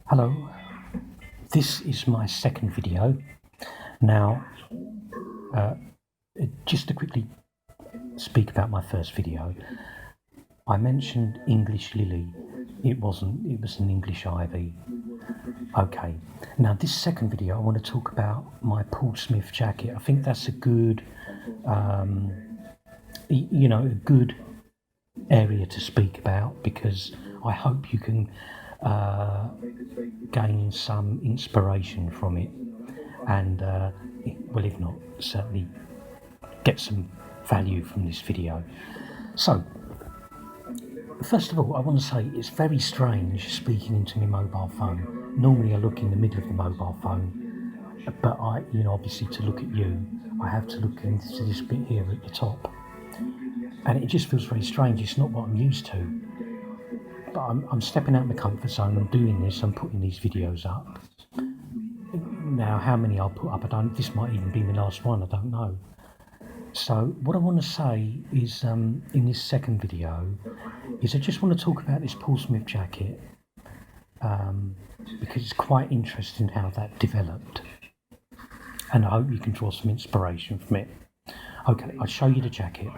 Hello, this is my second video. Now, just to quickly speak about my first video, I mentioned English lily. It wasn't, it was an English ivy. Okay, now this second video I want to talk about my Paul Smith jacket. I think that's a good, a good area to speak about, because I hope you can gain some inspiration from it, and well, if not, certainly get some value from this video. So first of all, I want to say it's very strange speaking into my mobile phone. Normally I look in the middle of the mobile phone, but obviously to look at you, I have to look into this bit here at the top, and it just feels very strange. It's not what I'm used to. But I'm stepping out of my comfort zone. I'm doing this. I'm putting these videos up. Now, how many I'll put up, this might even be my last one. I don't know. So what I want to say is, in this second video, is I just want to talk about this Paul Smith jacket, because it's quite interesting how that developed, and I hope you can draw some inspiration from it. Okay, I'll show you the jacket.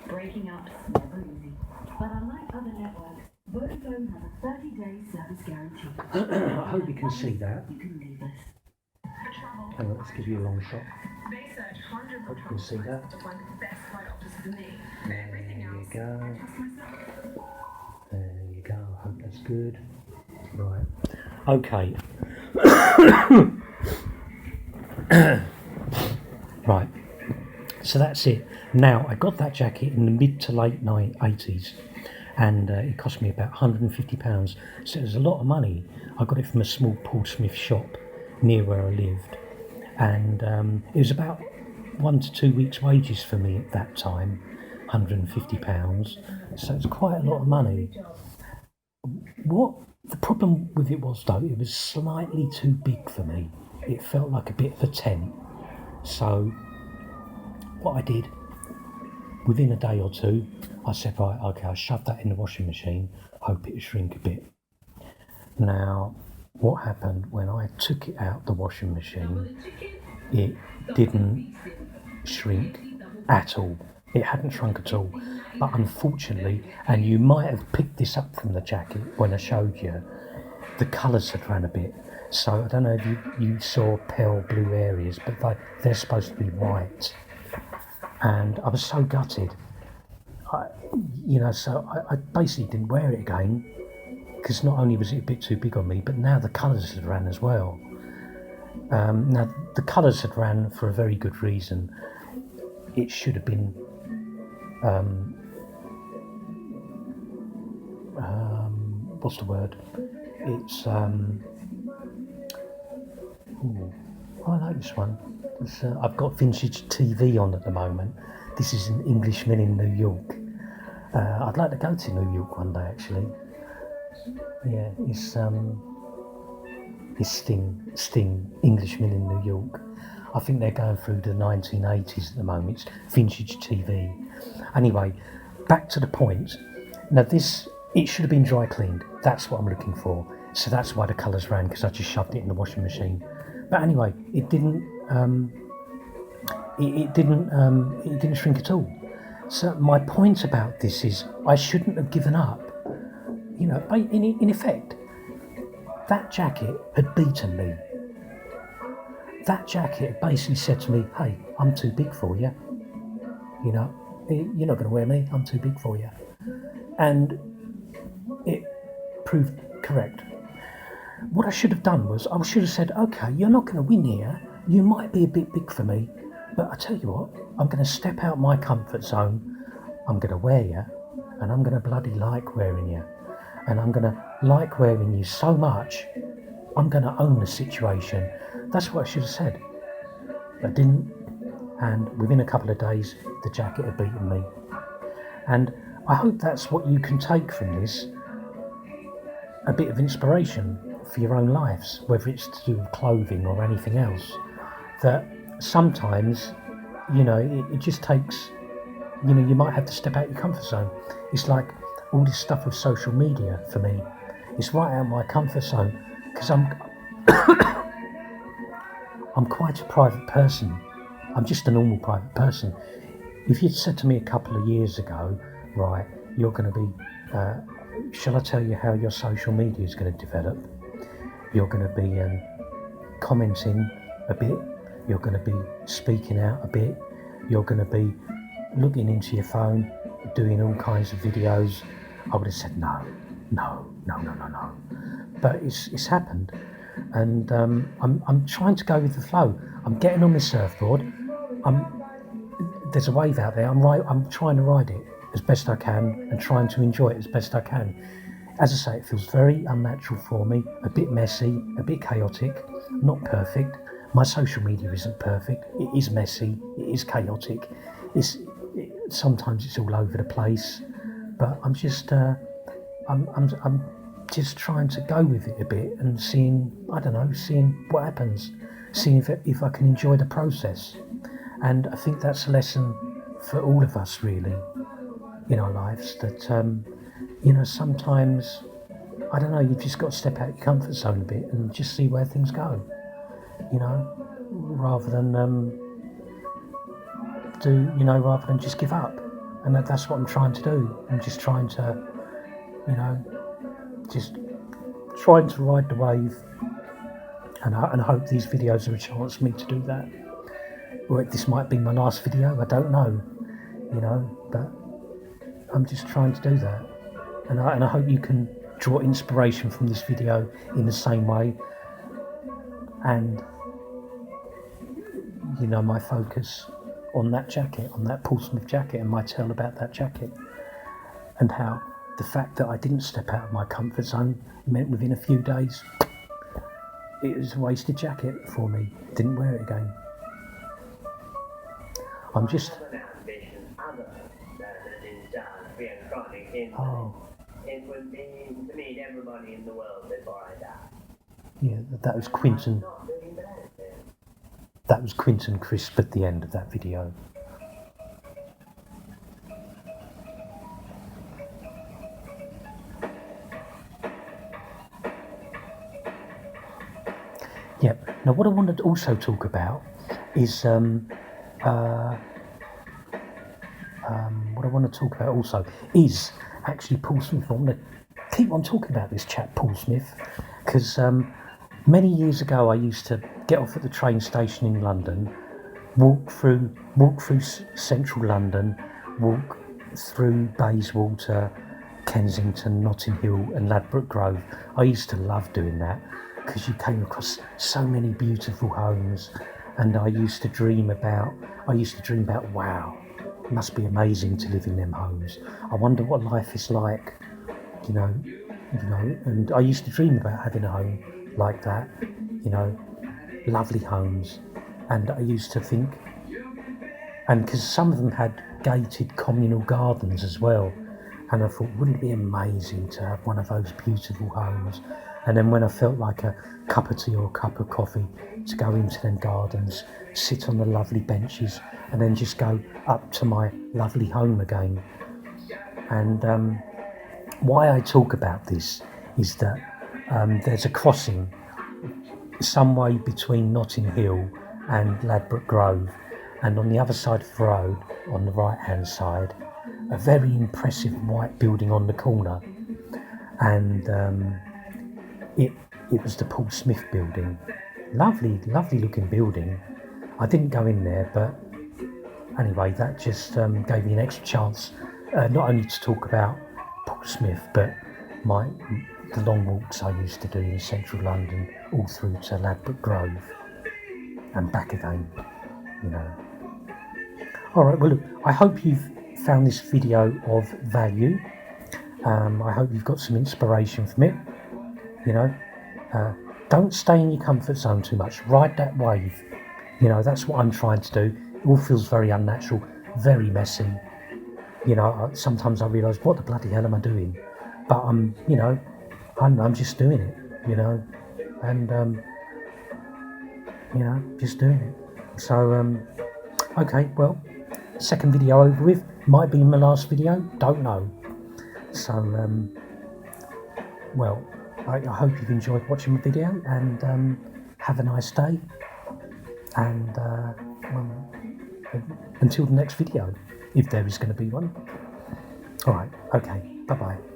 Breaking up's never easy, but unlike other networks, Vodafone has a 30-day service guarantee. I hope you can see that. You can leave us. Hang on, let's give you a long shot. Hope you can see that. There you go. There you go. I hope that's good. Right. Okay. Right. So that's it. Now, I got that jacket in the mid to late 80s, and it cost me about £150. So it was a lot of money. I got it from a small Paul Smith shop near where I lived, and it was about 1 to 2 weeks' wages for me at that time, £150. So it's quite a lot of money. What the problem with it was, though, it was slightly too big for me. It felt like a bit of a tent. So what I did, within a day or two, I said, right, okay, I'll shove that in the washing machine, hope it'll shrink a bit. Now, what happened when I took it out the washing machine, it didn't shrink at all. It hadn't shrunk at all. But unfortunately, and you might have picked this up from the jacket when I showed you, the colours had run a bit. So I don't know if you saw pale blue areas, but they're supposed to be white. And I was so gutted, so I basically didn't wear it again, because not only was it a bit too big on me, but now the colours had ran as well. Now, the colours had ran for a very good reason. It should have been, what's the word? It's, I like this one. I've got vintage TV on at the moment. This is an English Mill in New York. I'd like to go to New York one day, actually. Yeah, it's Sting, English Mill in New York. I think they're going through the 1980s at the moment. It's vintage TV. Anyway, back to the point. Now it should have been dry cleaned. That's what I'm looking for. So that's why the colours ran, because I just shoved it in the washing machine. But anyway, it didn't shrink at all. So my point about this is, I shouldn't have given up. In effect, that jacket had beaten me. That jacket had basically said to me, hey, I'm too big for you. You're not going to wear me, I'm too big for you. And it proved correct. What I should have done was, I should have said, okay, you're not going to win here. You might be a bit big for me, but I tell you what, I'm going to step out my comfort zone. I'm going to wear you, and I'm going to bloody like wearing you. And I'm going to like wearing you so much, I'm going to own the situation. That's what I should have said. But I didn't, and within a couple of days, the jacket had beaten me. And I hope that's what you can take from this, a bit of inspiration for your own lives, whether it's to do with clothing or anything else, that sometimes, it just takes, you know, you might have to step out your comfort zone. It's like all this stuff with social media for me. It's right out of my comfort zone because I'm quite a private person. I'm just a normal private person. If you'd said to me a couple of years ago, right, you're going to be, shall I tell you how your social media is going to develop? You're going to be commenting a bit. You're going to be speaking out a bit. You're going to be looking into your phone, doing all kinds of videos. I would have said no. But it's happened, and I'm trying to go with the flow. I'm getting on my surfboard. There's a wave out there. I'm trying to ride it as best I can and trying to enjoy it as best I can. As I say, it feels very unnatural for me, a bit messy, a bit chaotic, not perfect. My social media isn't perfect. It is messy. It is chaotic. Sometimes it's all over the place, but I'm just trying to go with it a bit and seeing what happens, seeing if I can enjoy the process. And I think that's a lesson for all of us, really, in our lives, that, sometimes, you've just got to step out your comfort zone a bit and just see where things go, rather than just give up. And that's what I'm trying to do. I'm just trying to, just trying to ride the wave, and I hope these videos are a chance for me to do that. Or this might be my last video, I don't know, but I'm just trying to do that. And I hope you can draw inspiration from this video in the same way. And, my focus on that jacket, on that Paul Smith jacket, and my tale about that jacket, and how the fact that I didn't step out of my comfort zone meant within a few days it was a wasted jacket for me. Didn't wear it again. I'm just... Oh. It would be to meet everybody in the world before I die. Yeah, that was Quinton. That was Quinton Crisp at the end of that video. Yep. Now, what I wanted to also talk about is what I want to talk about also is actually Paul Smith. I want to keep on talking about this chap, Paul Smith, because many years ago I used to get off at the train station in London, walk through central London, walk through Bayswater, Kensington, Notting Hill and Ladbroke Grove. I used to love doing that because you came across so many beautiful homes, and I used to dream about, wow, it must be amazing to live in them homes. I wonder what life is like, and I used to dream about having a home like that, lovely homes. And I used to think, and because some of them had gated communal gardens as well, and I thought, wouldn't it be amazing to have one of those beautiful homes? And then when I felt like a cup of tea or a cup of coffee, to go into them gardens, sit on the lovely benches, and then just go up to my lovely home again. And why I talk about this is that there's a crossing some way between Notting Hill and Ladbroke Grove, and on the other side of the road, on the right hand side, a very impressive white building on the corner, and it was the Paul Smith building. Lovely looking building. I didn't go in there, but anyway, that just gave me an extra chance, not only to talk about Paul Smith, but the long walks I used to do in central London, all through to Ladbroke Grove and back again, Alright, well look, I hope you've found this video of value. I hope you've got some inspiration from it. Don't stay in your comfort zone too much. Ride that wave. That's what I'm trying to do. It all feels very unnatural, very messy. Sometimes I realise, what the bloody hell am I doing? But I'm just doing it, and just doing it. So, okay, well, second video over with. Might be my last video, don't know. So, well, I hope you've enjoyed watching the video, and have a nice day. And well, until the next video, if there is going to be one. Alright, okay, bye bye.